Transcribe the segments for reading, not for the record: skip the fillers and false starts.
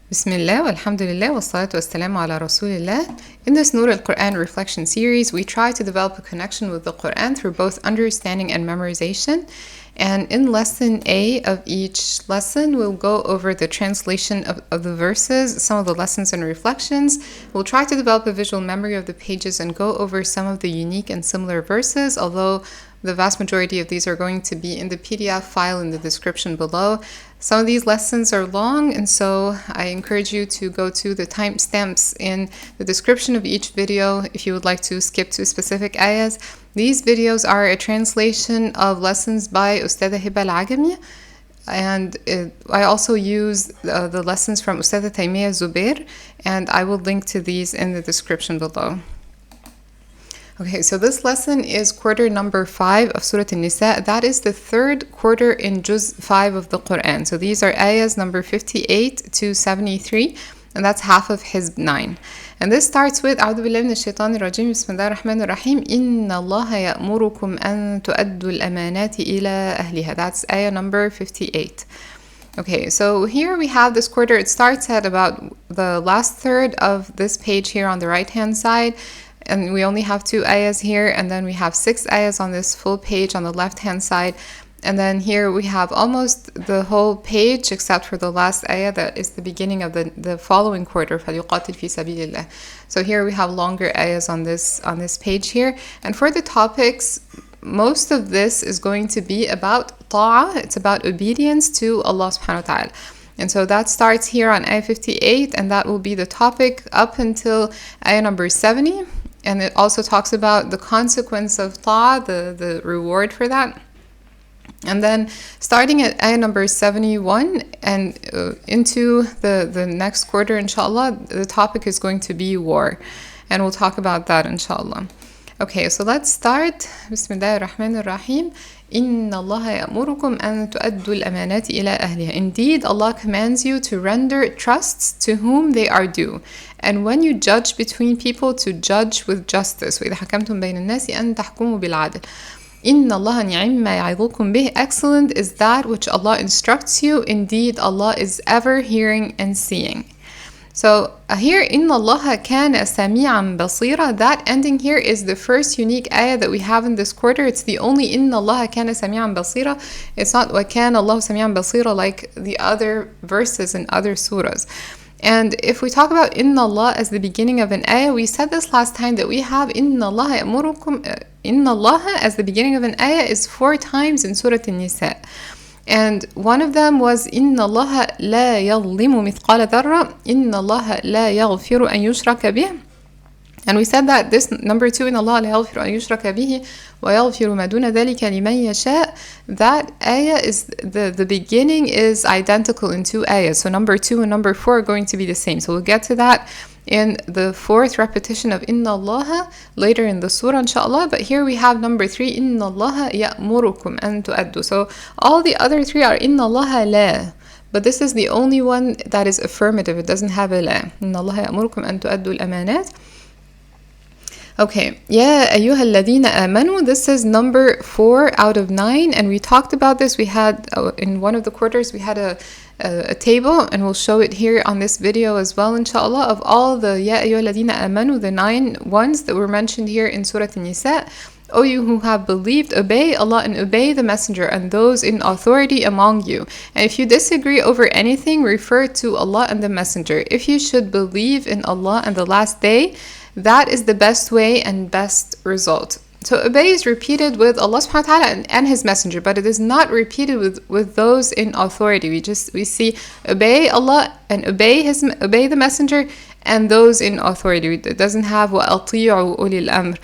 Bismillah, walhamdulillah, wassalatu wassalamu ala rasulillah. In this Nur al-Quran reflection series, we try to develop a connection with the Quran through both understanding and memorization. And in lesson A of each lesson, we'll go over the translation of the verses, some of the lessons and reflections. We'll try to develop a visual memory of the pages and go over some of the unique and similar verses, although the vast majority of these are going to be in the PDF file in the description below. Some of these lessons are long, and so I encourage you to go to the timestamps in the description of each video if you would like to skip to specific ayahs. These videos are a translation of lessons by Ustadha Hiba Al-Agami, and I also use the lessons from Ustadha Taymiyyah Zubair, and I will link to these in the description below. Okay, so this lesson is quarter number 5 of Surat An-Nissaa. That is the third quarter in Juz 5 of the Quran. So these are ayahs number 58 to 73, and that's half of Hizb 9. And this starts with أعوذ بالله من الشيطان الرجيم بسم الله الرحمن الرحيم إن الله يأمركم أن تؤدوا الأمانات إلى أهلها. That's ayah number 58. Okay, so here we have this quarter. It starts at about the last third of this page here on the right hand side. And we only have 2 ayahs here, and then we have 6 ayahs on this full page on the left hand side. And then here we have almost the whole page except for the last ayah that is the beginning of the following quarter. فَلْيُقَاتِلْ فِي سَبِيلِ اللَّهِ. So here we have longer ayahs on this page here. And for the topics, most of this is going to be about ta'ah. It's about obedience to Allah subhanahu wa ta'ala. And so that starts here on ayah 58, and that will be the topic up until ayah number 70. And it also talks about the consequence of ta'ah, the reward for that. And then starting at ayah number 71 and into the next quarter, inshallah, the topic is going to be war. And we'll talk about that, inshallah. Okay, so let's start. Bismillah ar-Rahman ar-Rahim. إِنَّ اللَّهَ يَأْمُرُكُمْ أَن تُؤَدُّوا الْأَمَانَاتِ إِلَىٰ أَهْلِهَا. Indeed, Allah commands you to render trusts to whom they are due. And when you judge between people, to judge with justice. وَإِذَا حَكَمْتُمْ بَيْنَ النَّاسِ أَن تَحْكُمُوا بِالْعَدْلِ. إِنَّ اللَّهَ نِعِمَّ مَا يَعِظُكُمْ بِهِ. Excellent is that which Allah instructs you. Indeed, Allah is ever hearing and seeing. So here, إِنَّ اللَّهَ كَانَ سَمِيعًا بَصِيرًا. That ending here is the first unique ayah that we have in this quarter. It's the only إِنَّ اللَّهَ كَانَ سَمِيعًا بَصِيرًا. It's not وَكَانَ اللَّهُ سَمِيعًا بَصِيرًا like the other verses in other surahs. And if we talk about إِنَّ اللَّهَ as the beginning of an ayah, we said this last time that we have إِنَّ اللَّهَ يَأْمُرُكُمْ. إِنَّ اللَّهَ as the beginning of an ayah is 4 times in Surat An-Nissaa. And one of them was إِنَّ اللَّهَ لَا يَظْلِمُ مِثْقَالَ ذَرَّةٍ إِنَّ اللَّهَ لَا يَغْفِرُ أَن يُشْرَكَ بِهِ. And we said that this number 2, إِنَّ اللَّهَ لَا يَغْفِرُ أَن يُشْرَكَ بِهِ وَيَغْفِرُ مَا دُونَ ذَلِكَ لِمَن يَشَاءُ. That ayah is, the beginning is identical in 2 ayahs. So number 2 and number 4 are going to be the same. So we'll get to that in the 4th repetition of Inna Allah later in the surah, inshallah. But here we have number 3, Inna Allah ya'murukum an tu'addu. So all the other 3 are Inna Allah la. But this is the only one that is affirmative. It doesn't have a la. Inna Allah ya'murukum an tu'addu al-amanat. Okay, Ya ayyuha alladhina amanu. This is number 4 out of 9, and we talked about this. We had in one of the quarters we had a table, and we'll show it here on this video as well, inshallah, of all the Ya ayyuha alladhina amanu, the 9 ones that were mentioned here in Surat An-Nissaa. O you who have believed, obey Allah and obey the messenger and those in authority among you. And if you disagree over anything, refer to Allah and the messenger. If you should believe in Allah and the last day, that is the best way and best result. So obey is repeated with Allah subhanahu wa ta'ala and His messenger, but it is not repeated with those in authority. We see obey Allah and obey the messenger and those in authority. It doesn't have وَأَطِيعُوا أُولِي الْأَمْرِ.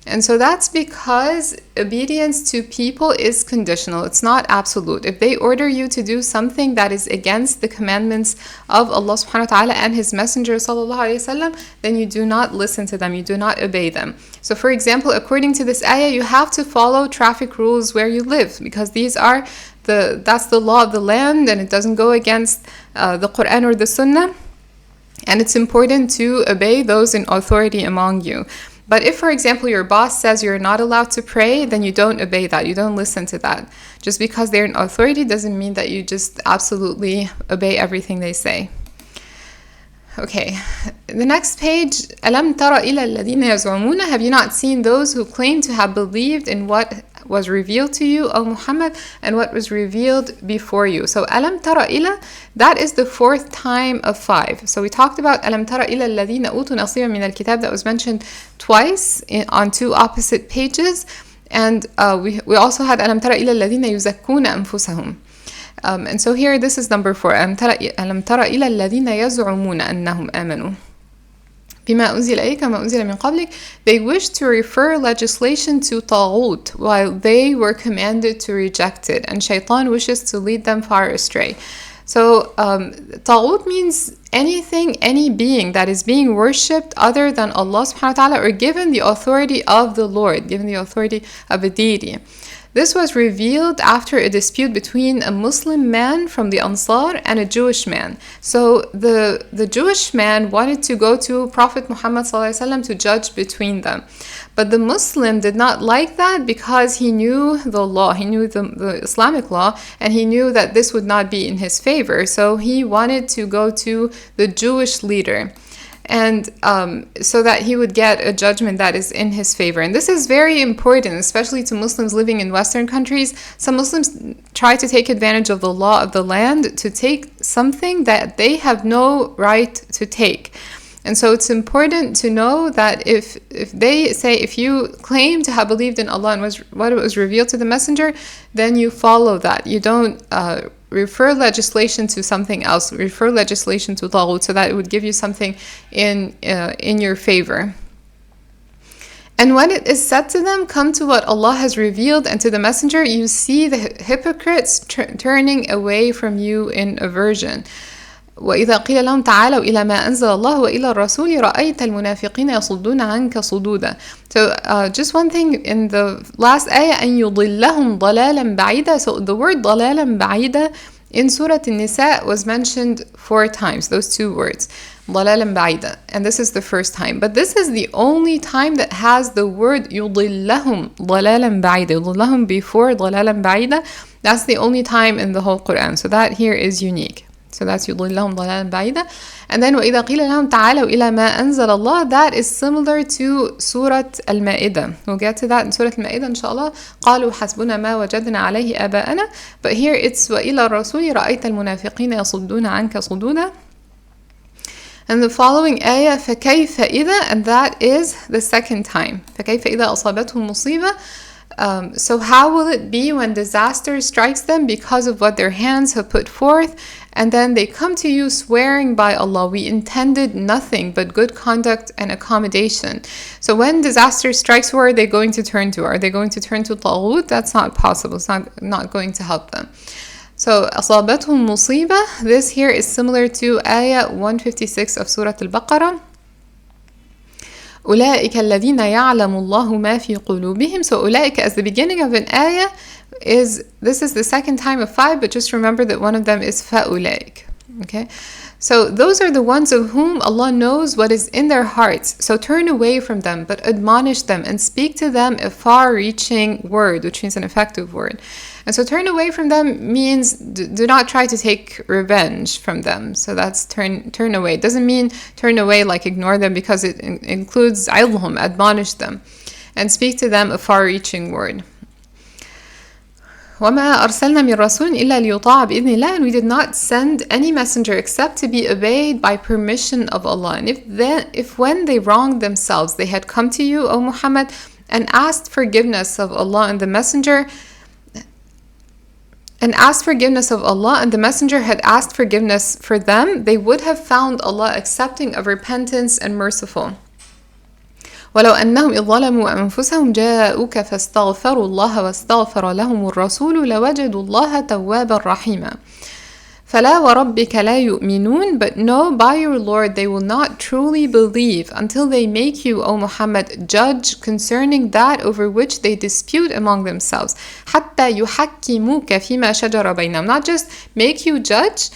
And so that's because obedience to people is conditional. It's not absolute. If they order you to do something that is against the commandments of Allah subhanahu wa ta'ala and His Messenger sallallahu alayhi wasallam, then you do not listen to them. You do not obey them. So for example, according to this ayah, you have to follow traffic rules where you live, because these are that's the law of the land, and it doesn't go against the Quran or the Sunnah. And it's important to obey those in authority among you. But if, for example, your boss says you're not allowed to pray, then you don't obey that. You don't listen to that. Just because they're in authority doesn't mean that you just absolutely obey everything they say. Okay, the next page. ألم تر إلى الذين يزعمون. Have you not seen those who claim to have believed in what was revealed to you, O Muhammad, and what was revealed before you? So ألم تر إلى, that is the fourth time of 5. So we talked about ألم تر إلى الذين أوتوا نصيبا من الكتاب, that was mentioned twice on 2 opposite pages. And we also had ألم تر إلى الذين يزكون أنفسهم. And so here this is number 4. ألم تر إلى الذين يزعمون أنهم آمنوا بما أنزل إليك وما أنزل من قبلك. They wish to refer legislation to طاغوت while they were commanded to reject it, and shaitan wishes to lead them far astray. So طاغوت means anything, any being that is being worshipped other than Allah subhanahu wa ta'ala, or given the authority of the Lord, given the authority of a deity. This was revealed after a dispute between a Muslim man from the Ansar and a Jewish man. So the Jewish man wanted to go to Prophet Muhammad ﷺ to judge between them. But the Muslim did not like that because he knew the law, he knew the Islamic law, and he knew that this would not be in his favor. So he wanted to go to the Jewish leader, and so that he would get a judgment that is in his favor. And this is very important, especially to Muslims living in Western countries. Some Muslims try to take advantage of the law of the land to take something that they have no right to take. And so it's important to know that if they say, if you claim to have believed in Allah and what was revealed to the messenger, then you follow that. You don't refer legislation to something else, refer legislation to Taghut, so that it would give you something in your favor. And when it is said to them, come to what Allah has revealed, and to the messenger, you see the hypocrites turning away from you in aversion. وإذا قيل لهم تعالوا إلى ما أنزل الله وإلى الرسول رأيت المنافقين يصدون عنك صدودا. So just one thing in the last ayah, أن يضلهم ضلالا بعيدا. So the word ضلالا بعيدا in Surat An-Nissaa was mentioned 4 times, those 2 words, ضلالا بعيدا, and this is the first time. But this is the only time that has the word يضلهم ضلالا بعيدا, يضلهم before ضلالا بعيدا. That's the only time in the whole Quran. So that here is unique. So that's يضلهم ضلالا بعيدا. And then وإذا قيل لهم تعالوا إلى ما أنزل الله, that is similar to Surah Al-Ma'idah. We'll get to that in Surah Al-Ma'idah inshallah. قالوا حسبنا ما وجدنا عليه آباءنا. But here it's وإلى الرسول رأيت المنافقين يصدون عنك صدودا. And the following ayah فكيف إذا, and that is the second time. فكيف إذا أصابتهم مصيبة. So how will it be when disaster strikes them because of what their hands have put forth, and then they come to you swearing by Allah, we intended nothing but good conduct and accommodation. So when disaster strikes, who are they going to turn to? Are they going to turn to Taghut? That's not possible. It's not going to help them. So أصابتهم مصيبة, this here is similar to ayah 156 of Surah Al-Baqarah. أولئك الذين يعلم الله ما في قلوبهم. So أولئك as the beginning of an ayah this is the second time of 5, but just remember that one of them is فأولئك. Okay, so those are the ones of whom Allah knows what is in their hearts. So turn away from them, but admonish them and speak to them a far-reaching word, which means an effective word. And so turn away from them means do not try to take revenge from them. So that's turn away. It doesn't mean turn away like ignore them, because it includes عظهم, admonish them, and speak to them a far-reaching word. وَمَا أَرْسَلْنَا مِنْ رَسُولٍ إِلَّا لِيُطَاعَ بِإِذْنِ اللَّهِ. And we did not send any messenger except to be obeyed by permission of Allah. And if when they wronged themselves, they had come to you, O Muhammad, and asked forgiveness of Allah and the messenger, had asked forgiveness for them, they would have found Allah accepting of repentance and merciful. ولو أنهم إذ ظلموا أنفسهم جاءوك فاستغفروا الله واستغفر لهم الرسول لوجدوا الله توابا رحيما. فلا وربك لا يؤمنون. But no, by your Lord, they will not truly believe until they make you, O Muhammad, judge concerning that over which they dispute among themselves. حتى يحكموك فيما شجر بينهم. Not just make you judge,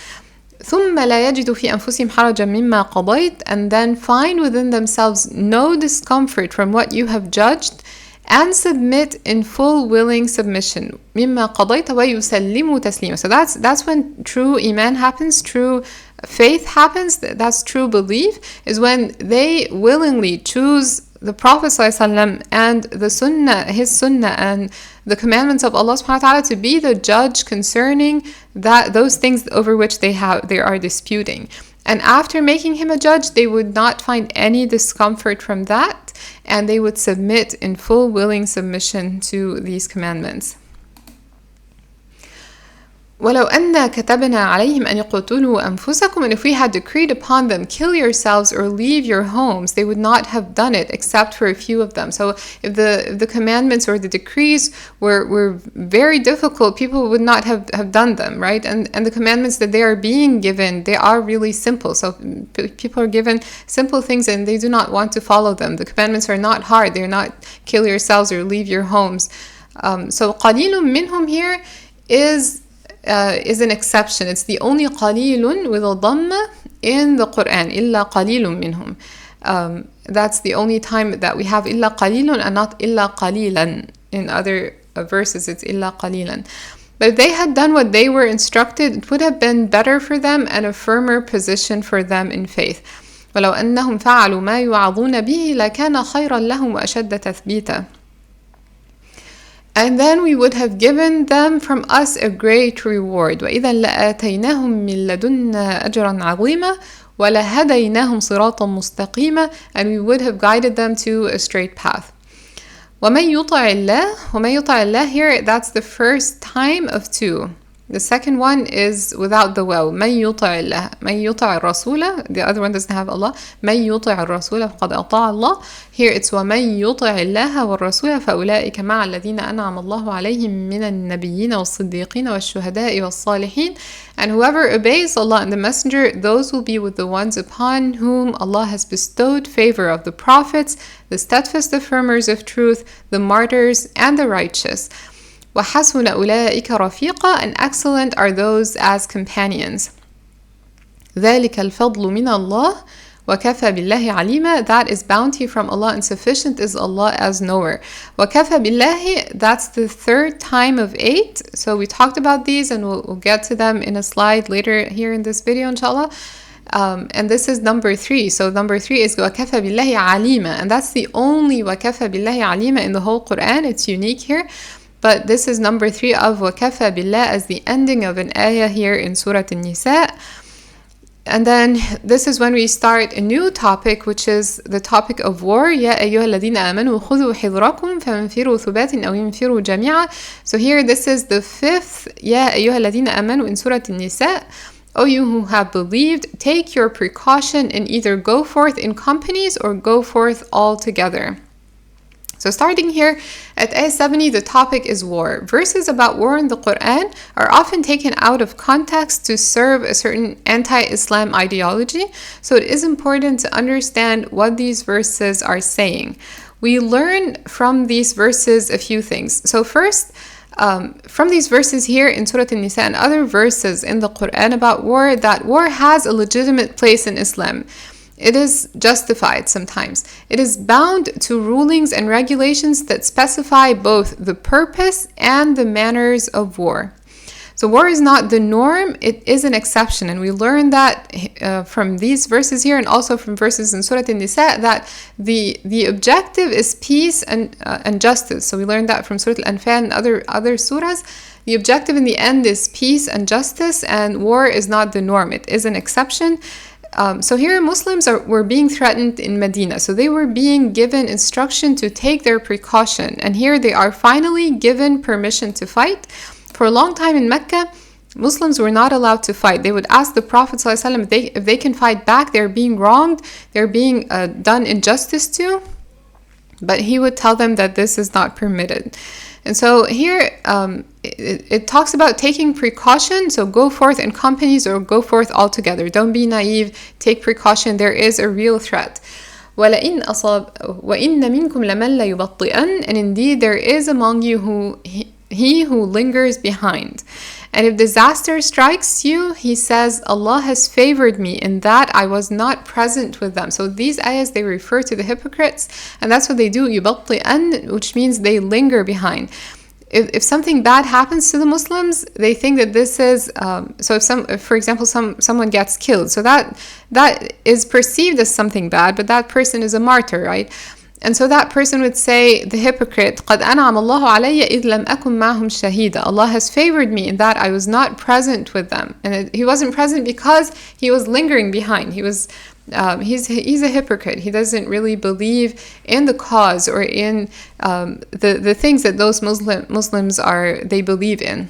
ثم لا يجدوا في أنفسهم حرجا مما قضيت, and then find within themselves no discomfort from what you have judged, and submit in full willing submission. مما قضيت ويسلموا تسليما. So that's when true iman happens, true faith happens, that's true belief, is when they willingly choose the Prophet ﷺ and the Sunnah, his Sunnah, and the commandments of Allah subhanahu wa ta'ala to be the judge concerning those things over which they are disputing. And after making him a judge, they would not find any discomfort from that, and they would submit in full willing submission to these commandments. وَلَوْ أَنَّا كَتَبْنَا عَلَيْهِمْ أَنْ يَقْتُلُوا أَنفُسَكُمْ, and if we had decreed upon them, kill yourselves or leave your homes, they would not have done it except for a few of them. So if the commandments or the decrees were very difficult, people would not have done them, right? And the commandments that they are being given, they are really simple. So people are given simple things and they do not want to follow them. The commandments are not hard. They're not kill yourselves or leave your homes. So قَلِيلٌ مِّنْهُمْ here is an exception. It's the only qalilun with a dhamma in the Quran. إِلَّا قَلِيلٌ مِّنْهُمْ. That's the only time that we have إِلَّا قَلِيلٌ and not إِلَّا قَلِيلًا. In other verses, it's إِلَّا قَلِيلًا. But if they had done what they were instructed, it would have been better for them and a firmer position for them in faith. وَلَوْ أَنَّهُمْ فَعَلُوا مَا يُوعَظُونَ بِهِ لَكَانَ خَيْرًا لَهُمْ وَأَشَدَّ تَثْبِيتًا. And then we would have given them from us a great reward. وَإِذًا لَآتَيْنَاهُمْ مِنْ لَدُنَّا أَجْرًا عَظِيمًا وَلَهَدَيْنَاهُمْ صِرَاطًا مُسْتَقِيمًا, and we would have guided them to a straight path. وَمَنْ يُطَعِ اللَّهِ, وَمَنْ يُطَعِ اللَّهِ here, that's the first time of two. The second one is without the waw. مَنْ يُطَعِ اللَّهِ, مَنْ يُطَعِ الرَّسُولَ. The other one doesn't have Allah. مَنْ يُطَعِ الرَّسُولَ فَقَدْ أَطَاعَ اللَّهِ. Here it's وَمَنْ يُطَعِ اللَّهَ وَالرَّسُولَ فَأُولَٰئِكَ مَعَ الَّذِينَ أَنْعَمَ اللَّهُ عَلَيْهِمْ مِنَ النَّبِيِّينَ وَالصِّدِّيقِينَ وَالشُّهَدَاءِ وَالصَّالِحِينَ. And whoever obeys Allah and the Messenger, those will be with the ones upon whom Allah has bestowed favor of the prophets, the steadfast affirmers of truth, the martyrs, and the righteous. وَحَسُنَ أُولَٰئِكَ رَفِيقًا, and excellent are those as companions. ذَلِكَ الْفَضْلُ مِنَ اللَّهِ وَكَفَى بِاللَّهِ عَلِيمًا. That is bounty from Allah, and sufficient is Allah as knower. وَكَفَى بِاللَّهِ, that's the third time of 8. So we talked about these, and we'll get to them in a slide later here in this video, inshallah. And this is number 3. So number 3 is وَكَفَى بِاللَّهِ عَلِيمًا, and that's the only وَكَفَى بِاللَّهِ عَلِيمًا in the whole Quran. It's unique here. But this is number 3 of وَكَفَى بِاللَّهِ as the ending of an ayah here in Surat An-Nissaa. And then this is when we start a new topic, which is the topic of war. يَا أَيُّهَا الَّذِينَ آمَنُوا خُذُوا حِذْرَكُمْ فَانْفِرُوا ثُبَاتٍ أَوْ يَنْفِرُوا جَمِيعًا. So here this is the 5th يَا أَيُّهَا الَّذِينَ آمَنُوا in Surat An-Nissaa. O you who have believed, take your precaution and either go forth in companies or go forth all together. So starting here at Ayah 70, the topic is war. Verses about war in the Quran are often taken out of context to serve a certain anti-Islam ideology. So it is important to understand what these verses are saying. We learn from these verses a few things. So first, from these verses here in Surat An-Nissaa and other verses in the Quran about war, that war has a legitimate place in Islam. It is justified sometimes. It is bound to rulings and regulations that specify both the purpose and the manners of war. So war is not the norm, it is an exception. And we learn that from these verses here and also from verses in Surat An-Nissaa that the objective is peace and justice. So we learned that from Surat Al-Anfal and other surahs. The objective in the end is peace and justice, and war is not the norm, it is an exception. So here Muslims were being threatened in Medina. So they were being given instruction to take their precaution. And here they are finally given permission to fight. For a long time in Mecca, Muslims were not allowed to fight. They would ask the Prophet ﷺ if they can fight back, they're being wronged, they're being done injustice to. But he would tell them that this is not permitted. And so here it talks about taking precaution. So go forth in companies or go forth all together. Don't be naive. Take precaution. There is a real threat. وَإِنَّ مِنْكُمْ لَمَنْ لَيُبَطِّئَنَّ, and indeed there is among you he who lingers behind. And if disaster strikes you, he says, Allah has favored me in that I was not present with them. So these ayahs, they refer to the hypocrites, and that's what they do, يُبَطِّئَنَّ, which means they linger behind. if something bad happens to the Muslims, they think that this is so. If for example, someone gets killed, so that is perceived as something bad, but that person is a martyr, right? And so that person would say, the hypocrite, قَدْ أَنْعَمَ اللَّهُ عَلَيَّ إِذْ لَمْ أَكُنْ مَعْهُمْ شَهِيدًا. Allah has favored me in that I was not present with them. And he wasn't present because he was lingering behind. He was he's a hypocrite. He doesn't really believe in the cause or in the things that those Muslims they believe in.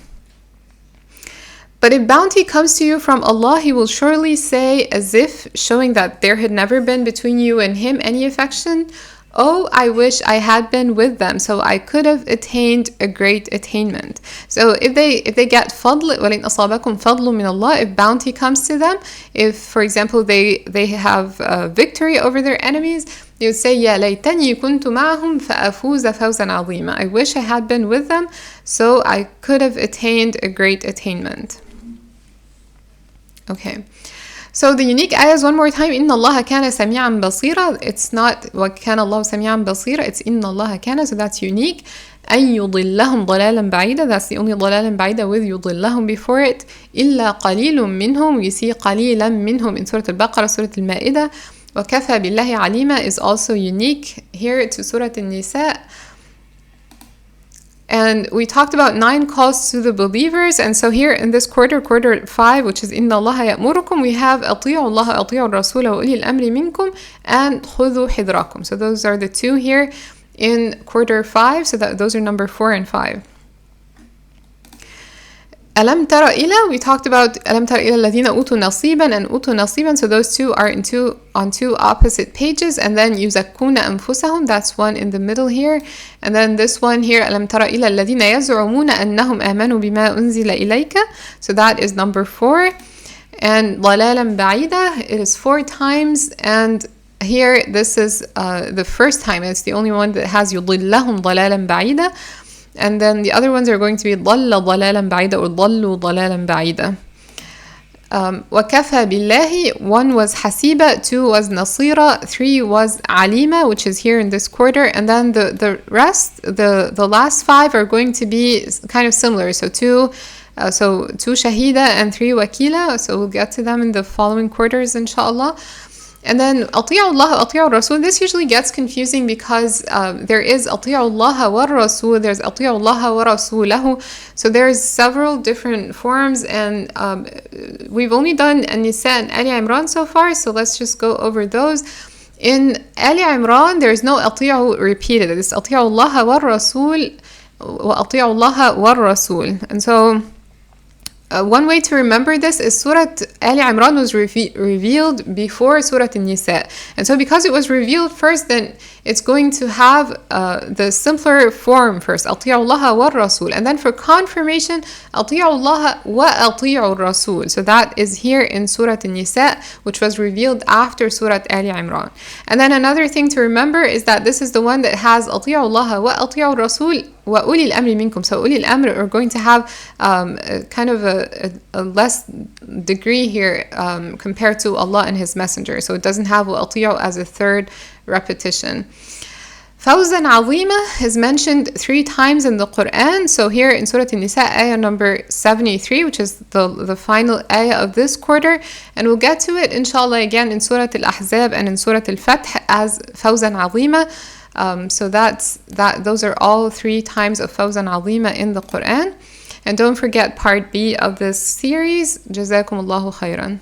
But if bounty comes to you from Allah, He will surely say, as if showing that there had never been between you and Him any affection, oh, I wish I had been with them, so I could have attained a great attainment. So if they get fadl, وَلِنْ أَصَابَكُمْ فَضْلٌ مِّنَ اللَّهِ, if bounty comes to them, if, for example, they have victory over their enemies, they would say, يَا لَيْتَنِي كُنْتُ مَعَهُمْ فَأَفُوزَ فَوْزًا عَظِيمًا. I wish I had been with them, so I could have attained a great attainment. Okay. So the unique ayahs one more time, إِنَّ اللَّهَ كَانَ سَمِيعًا بَصِيرًا. It's not وَكَانَ اللَّهُ سَمِيعًا بَصِيرًا, it's إِنَّ اللَّهَ كَانَ, so that's unique. أَن يُضِلَّهُمْ ضَلَالًا بَعِيدًا, that's the only ضَلَالًا بَعِيدًا with يُضِلَّهُم before it. إِلَّا قَلِيلٌ مِّنْهُمْ, we see قَلِيلًا مِّنْهُم in Surah Al-Baqarah, Surah Al-Ma'idah. وَكَفَى بِاللَّهِ عَلِيمًا is also unique here to Surah An-Nissaa. And we talked about 9 calls to the believers, and so here in this quarter 5, which is إِنَّ اللَّهَ يَأْمُرُكُمْ, we have أَطِيعُوا اللَّهَ أَطِيعُوا الرَّسُولَ وَأُولِي الْأَمْرِ مِنْكُمْ and خُذُوا حِذْرَكُمْ. So those are the 2 here in quarter 5, so that those are number 4 and 5. أَلَمْ تَرَ إِلَى, we talked about أَلَمْ تَرَ إِلَى الَّذِينَ أُوتُوا نَصِيبًا and أُوتُوا نَصِيبًا, so those 2 are on two opposite pages, and then يُزَكُّونَ أَنفُسَهُم, that's one in the middle here, and then this one here, أَلَمْ تَرَ إِلَى الَّذِينَ يَزْعُمُونَ أَنَّهُمْ آمَنُوا بِمَا أُنزِلَ إِلَيْكَ, so that is number 4, and ضَلَالًا بَعِيدًا, it is 4 times, and here this is the first time, it's the only one that has يُضِلَّهُمْ ضَلَالًا بَعِيدًا. And then the other ones are going to be ضَلَّ ضَلَالًا بَعِيدًا or ضَلُّوا ضَلَالًا بَعِيدًا. وَكَفَى بِاللَّهِ, 1 was حَسِيبًا, 2 was نَصِيرًا, 3 was عَلِيمًا, which is here in this quarter, and then the rest, the last 5 are going to be kind of similar. So 2 shahida and 3 wakila, so we'll get to them in the following quarters inshallah. And then أطيعوا الله وأطيعوا الرسول, this usually gets confusing because there is أطيعوا الله والرسول, there's أطيعوا الله ورسوله, so there's several different forms, and we've only done An-Nissaa and Ali Imran so far, so let's just go over those. In Ali Imran, there's no أطيعوا repeated, it's أطيعوا الله والرسول وأطيعوا الله والرسول, and so one way to remember this is Surah Ali Imran was revealed before Surah An-Nissaa. And so because it was revealed first, then it's going to have the simpler form first, أطيعوا الله والرسول. And then for confirmation, أطيعوا الله وأطيعوا الرسول. So that is here in Surah An-Nissaa, which was revealed after Surah Ali Imran. And then another thing to remember is that this is the one that has أطيعوا الله وأطيعوا الرسول وَأُولِي الْأَمْرِ مِنْكُمْ. So أُولِي الْأَمْرِ are going to have kind of a less degree here compared to Allah and His Messenger. So it doesn't have وَأَطِيعُوا as a third repetition. فَوْزًا عَظِيمًا is mentioned 3 times in the Quran. So here in Surah An-Nissaa, ayah number 73, which is the final ayah of this quarter. And we'll get to it inshallah again in Surah Al-Ahzab and in Surah Al-Fath as فَوْزًا عَظِيمًا. So those are all 3 times of Fawzan Azima in the Quran. And don't forget part B of this series. Jazakumullahu khairan.